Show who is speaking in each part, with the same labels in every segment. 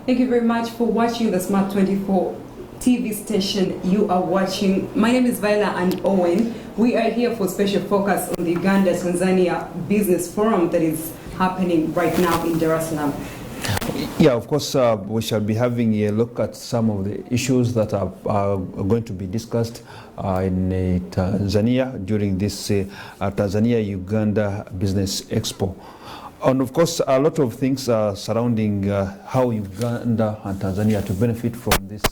Speaker 1: Thank you very much for watching the Smart 24 TV station you are watching. My name is Viola and Owen. We are here for special focus on the Uganda-Tanzania Business Forum that is happening right now in Dar es Salaam.
Speaker 2: Yeah, of course, we shall be having a look at some of the issues that are going to be discussed in Tanzania during this Tanzania Uganda Business Expo. And of course, a lot of things are surrounding how Uganda and Tanzania to benefit from this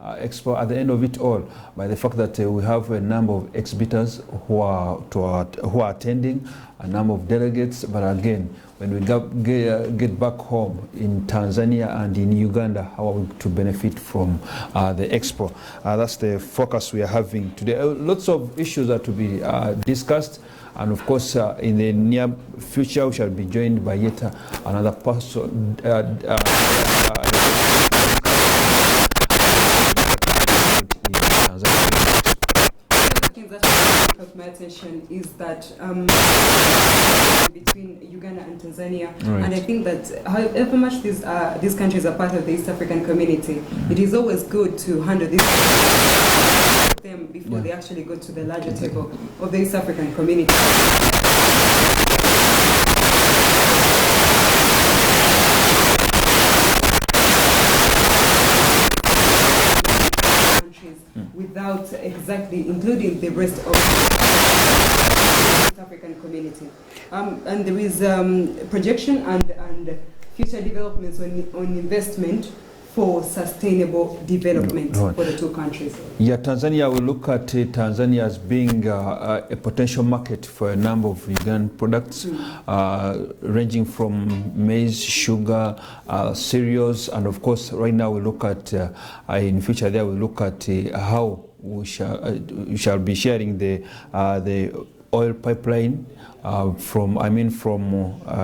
Speaker 2: expo at the end of it all, by the fact that we have a number of exhibitors who are attending, a number of delegates, but again, when we get back home in Tanzania and in Uganda, how are we to benefit from the expo? That's the focus we are having today. Lots of issues are to be discussed. And of course, in the near future, we shall be joined by yet another person.
Speaker 1: That caught my attention is that between Uganda and Tanzania, right. And I think that however much these countries are part of the East African community, it is always good to handle this them before they actually go to the larger table of the East African community. Without exactly including the rest of the East African community. And there is projection and future developments on investment for sustainable development for the two countries.
Speaker 2: Yeah, Tanzania will look at Tanzania as being a potential market for a number of Ugandan products, ranging from maize, sugar, cereals, and of course, right now we look at, in future there we look at how we shall be sharing the oil pipeline from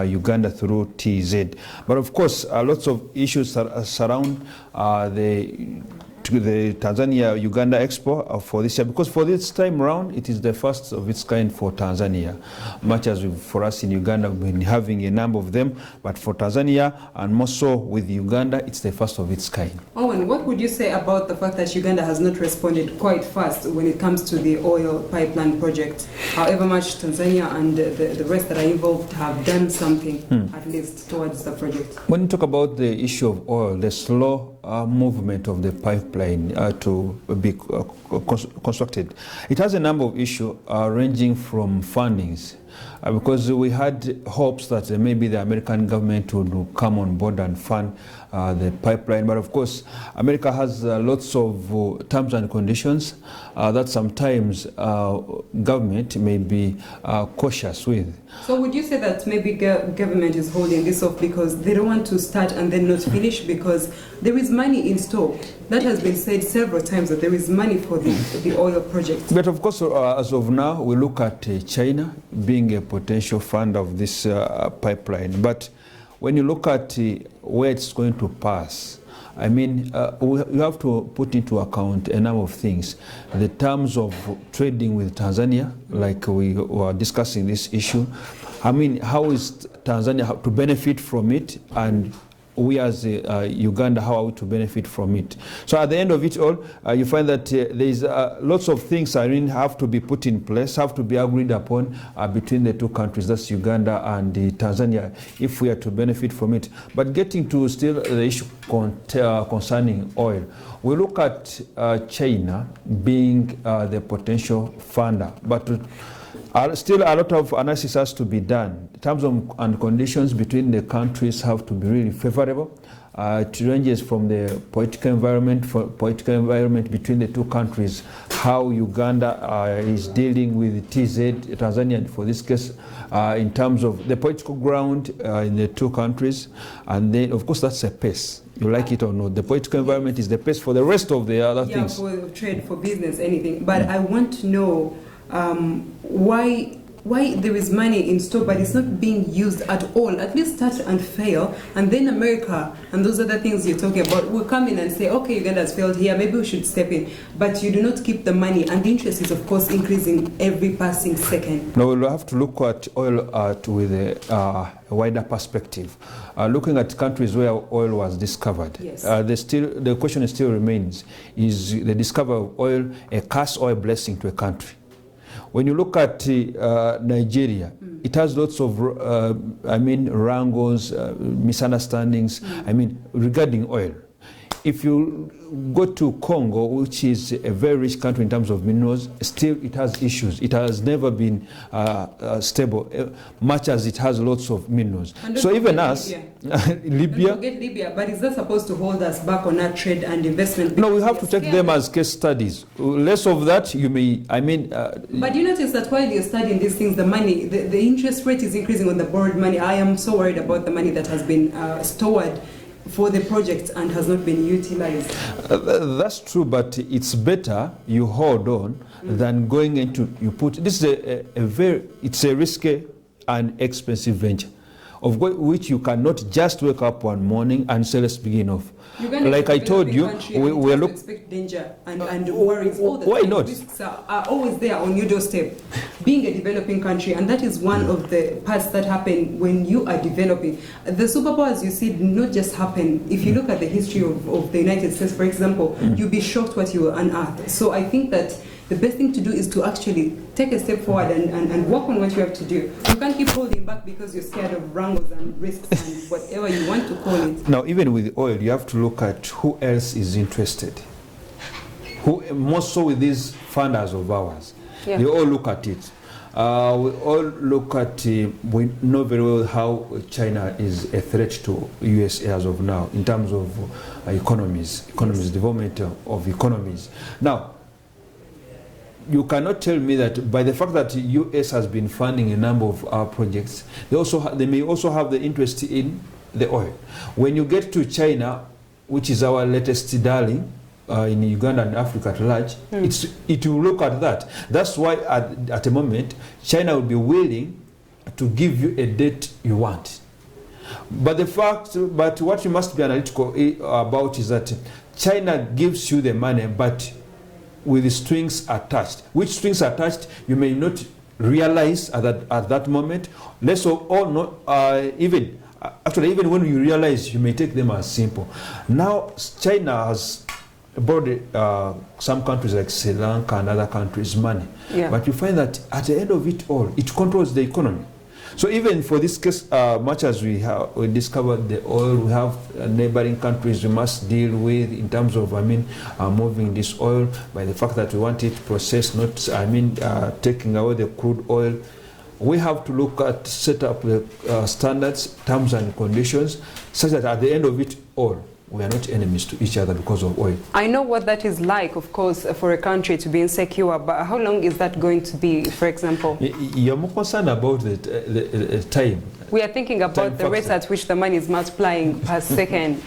Speaker 2: Uganda through TZ. But of course, lots of issues surround the Tanzania Uganda Expo for this year, because for this time round it is the first of its kind for Tanzania. Much as for us in Uganda we've been having a number of them, but for Tanzania and more so with Uganda, it's the first of its kind.
Speaker 1: Owen, what would you say about the fact that Uganda has not responded quite fast when it comes to the oil pipeline project? However much Tanzania and the rest that are involved have done something at least towards the project.
Speaker 2: When you talk about the issue of oil, the slow movement of the pipeline to be constructed, it has a number of issues ranging from fundings. Because we had hopes that maybe the American government would come on board and fund the pipeline. But of course, America has lots of terms and conditions that sometimes government may be cautious with.
Speaker 1: So would you say that maybe government is holding this off because they don't want to start and then not finish because there is money in store? That has been said several times, that there is money for the oil project.
Speaker 2: But of course, as of now, we look at China being a potential fund of this pipeline. But when you look at where it's going to pass, I mean, you have to put into account a number of things. The terms of trading with Tanzania, like we were discussing this issue. I mean, how is Tanzania to benefit from it, and we as Uganda, how are we to benefit from it? So at the end of it all, you find that there's lots of things that have to be put in place, have to be agreed upon between the two countries, that's Uganda and Tanzania, if we are to benefit from it. But getting to still the issue concerning oil, we look at China being the potential funder, but still a lot of analysis has to be done. Terms and conditions between the countries have to be really favorable. It ranges from the political environment between the two countries, how Uganda is dealing with TZ, Tanzania for this case, in terms of the political ground in the two countries. And then, of course, that's a pace. You like it or not. The political environment is the pace for the rest of the other things.
Speaker 1: Yeah, for trade, for business, anything. But I want to know why why there is money in store but it's not being used at all. At least start and fail, and then America and those other things you're talking about will come in and say, okay, Uganda has failed here, maybe we should step in. But you do not keep the money, and the interest is of course increasing every passing second.
Speaker 2: No, we'll have to look at oil with a wider perspective. Looking at countries where oil was discovered,
Speaker 1: yes.
Speaker 2: The question still remains, is the discovery of oil a curse or a blessing to a country? When you look at Nigeria, it has lots of, wrangles, misunderstandings, regarding oil. If you go to Congo, which is a very rich country in terms of minerals, still it has issues. It has never been stable, much as it has lots of minerals. So even us, Libya.
Speaker 1: Don't forget Libya, but is that supposed to hold us back on our trade and investment?
Speaker 2: No, we have to take them as case studies. Less of that, you may,
Speaker 1: but you notice that while you're studying these things, the money, the interest rate is increasing on the borrowed money. I am so worried about the money that has been stored for the project and has not been utilized.
Speaker 2: That's true, but it's better you hold on than going into, this is it's a risky and expensive venture, of which you cannot just wake up one morning and say, let's begin off. Like I told you, we look
Speaker 1: expect danger and worries. All the
Speaker 2: why not?
Speaker 1: Risks are always there on your doorstep. Being a developing country, and that is one of the parts that happen when you are developing. The superpowers you see do not just happen. If you look at the history of the United States, for example, you'll be shocked what you will unearth. So I think that the best thing to do is to actually take a step forward and work on what you have to do. You can't keep holding back because you're scared of wrangles and risks and whatever you want to call it.
Speaker 2: Now, even with oil, you have to look at who else is interested. More so with these funders of ours. Yeah. They all look at it. We all look at, we know very well how China is a threat to USA as of now in terms of economies, development of economies. Now, you cannot tell me that by the fact that US has been funding a number of our projects, they may also have the interest in the oil. When you get to China, which is our latest darling, in Uganda and Africa at large, it will look at that. That's why at the moment, China will be willing to give you a date you want. But what you must be analytical about is that China gives you the money, but with the strings attached. Which strings attached, you may not realize at that moment. Less or not, even when you realize, you may take them as simple. Now, China has borrowed some countries like Sri Lanka and other countries money. Yeah. But you find that at the end of it all, it controls the economy. So even for this case, much as we discovered the oil, we have neighboring countries we must deal with in terms of, moving this oil by the fact that we want it processed, not, taking away the crude oil. We have to look at, set up the standards, terms and conditions, such that at the end of it all, we are not enemies to each other because of oil.
Speaker 1: I know what that is like, of course, for a country to be insecure, but how long is that going to be, for example?
Speaker 2: You're more concerned about the time.
Speaker 1: We are thinking about the rate at which the money is multiplying per second.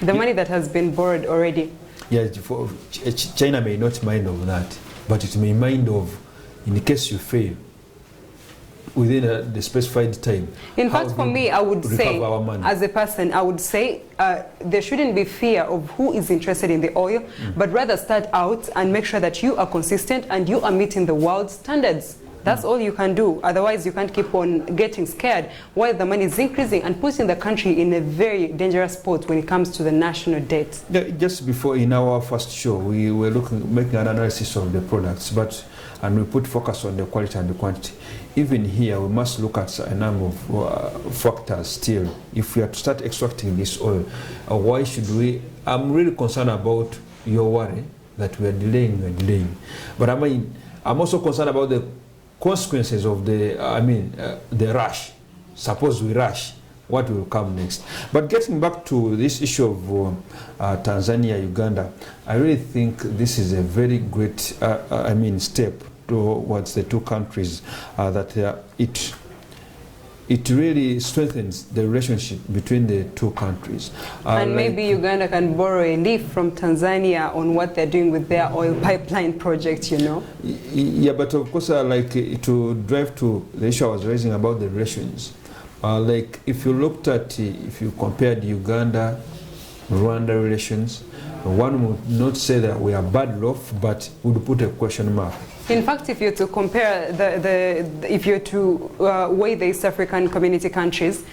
Speaker 1: The money that has been borrowed already.
Speaker 2: Yeah, China may not mind of that, but it may mind of, in case you fail, within the specified time.
Speaker 1: In fact, for me, I would say, as a person, I would say there shouldn't be fear of who is interested in the oil, but rather start out and make sure that you are consistent and you are meeting the world's standards. That's all you can do. Otherwise, you can't keep on getting scared while the money is increasing and putting the country in a very dangerous spot when it comes to the national debt.
Speaker 2: Just before, in our first show, we were making an analysis of the products, and we put focus on the quality and the quantity. Even here, we must look at a number of factors still. If we are to start extracting this oil, why should we? I'm really concerned about your worry that we are delaying. But I'm also concerned about the consequences of the rush. Suppose we rush, what will come next? But getting back to this issue of Tanzania, Uganda, I really think this is a very great, step towards the two countries that it really strengthens the relationship between the two countries.
Speaker 1: And maybe Uganda can borrow a leaf from Tanzania on what they're doing with their oil pipeline project, you know?
Speaker 2: Yeah, but of course, to drive to the issue I was raising about the relations, like if you looked at, if you compared Uganda, Rwanda relations, one would not say that we are bad off, but would put a question mark.
Speaker 1: In fact, if you're to compare if you're to weigh the East African community countries,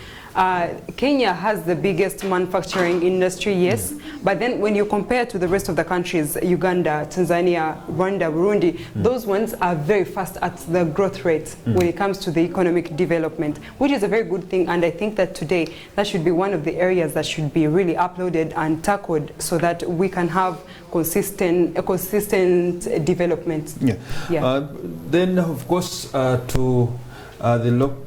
Speaker 1: Kenya has the biggest manufacturing industry, yes, but then when you compare to the rest of the countries, Uganda, Tanzania, Rwanda, Burundi, those ones are very fast at the growth rate when it comes to the economic development, which is a very good thing, and I think that today that should be one of the areas that should be really uploaded and tackled so that we can have consistent development.
Speaker 2: Then, of course, to the local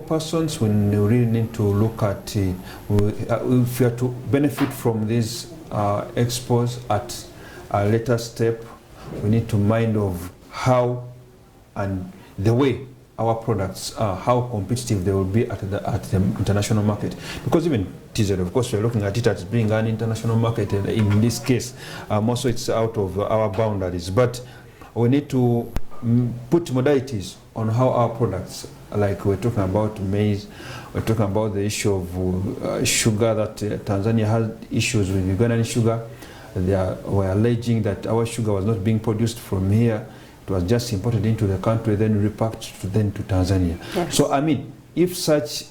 Speaker 2: persons, when we really need to look at if we are to benefit from these expos at a later step, we need to mind of how and the way our products are, how competitive they will be at the international market. Because even TZ, of course, we're looking at it as being an international market, and in this case, also it's out of our boundaries. But we need to put modalities on how our products, like we're talking about maize, we're talking about the issue of sugar, that Tanzania had issues with Ugandan sugar. They were alleging that our sugar was not being produced from here. It was just imported into the country, then repackaged to Tanzania.
Speaker 1: Yes.
Speaker 2: So, I mean, if such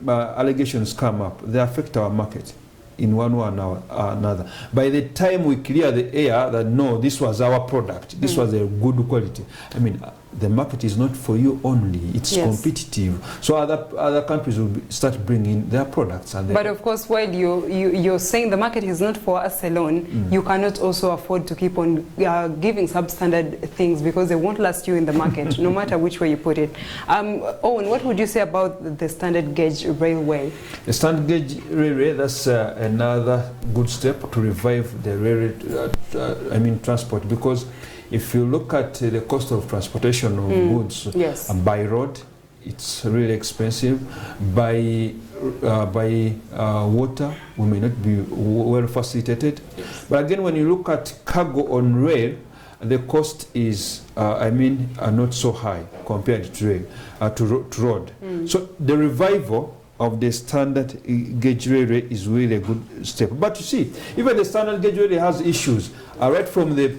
Speaker 2: allegations come up, they affect our market in one way or another. By the time we clear the air that no, this was our product, this was a good quality, I mean, the market is not for you only, it's competitive. So other countries will start bringing their products. And
Speaker 1: but of course, while you're saying the market is not for us alone, you cannot also afford to keep on giving substandard things, because they won't last you in the market, no matter which way you put it. Owen, what would you say about the standard gauge railway?
Speaker 2: The standard gauge railway, that's another good step to revive the railway, transport, because if you look at the cost of transportation of goods by road, it's really expensive. By water, we may not be well facilitated. But again, when you look at cargo on rail, the cost is, not so high compared to rail, to road. So the revival of the standard gauge railway is really a good step. But you see, even the standard gauge railway has issues, right from the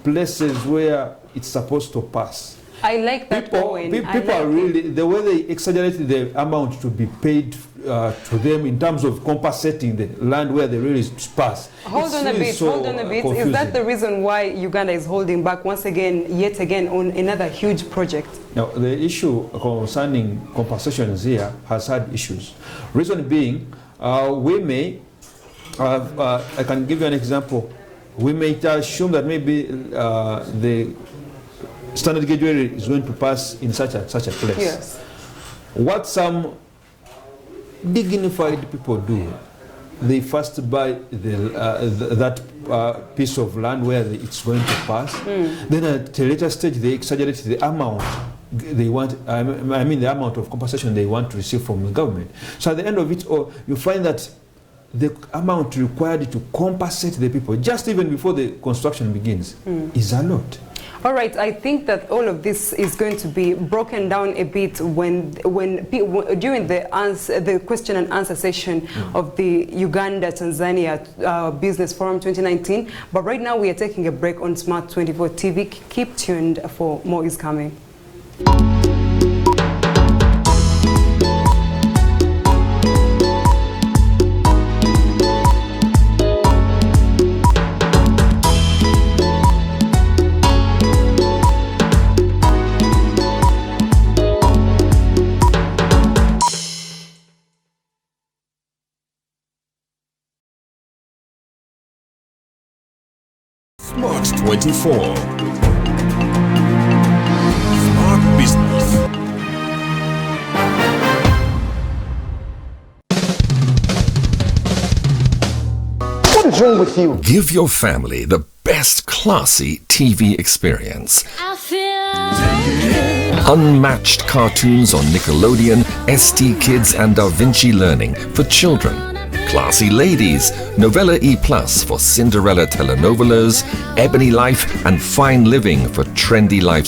Speaker 2: places where it's supposed to pass.
Speaker 1: I like that.
Speaker 2: People are really, the way they exaggerate the amount to be paid to them in terms of compensating the land where the rail is passed.
Speaker 1: Hold on a bit. Confusing. Is that the reason why Uganda is holding back yet again on another huge project?
Speaker 2: Now, the issue concerning compensations here has had issues. Reason being, we may, I can give you an example. We may assume that maybe the standard gauge railway is going to pass in such a place.
Speaker 1: Yes.
Speaker 2: What some dignified people do, they first buy that piece of land where it's going to pass. Then at a later stage, they exaggerate the amount they want. The amount of compensation they want to receive from the government. So at the end of it all, you find that the amount required to compensate the people, just even before the construction begins, is a lot.
Speaker 1: All right, I think that all of this is going to be broken down a bit during the question and answer session of the Uganda-Tanzania Business Forum 2019. But right now we are taking a break on Smart 24 TV. Keep tuned for more is coming.
Speaker 3: Smart 24. Smart Business.
Speaker 4: What is wrong with you?
Speaker 3: Give your family the best classy TV experience. Unmatched cartoons on Nickelodeon, ST Kids and Da Vinci Learning for children. Classy Ladies, Novella E Plus for Cinderella telenovelas, Ebony Life and Fine Living for trendy life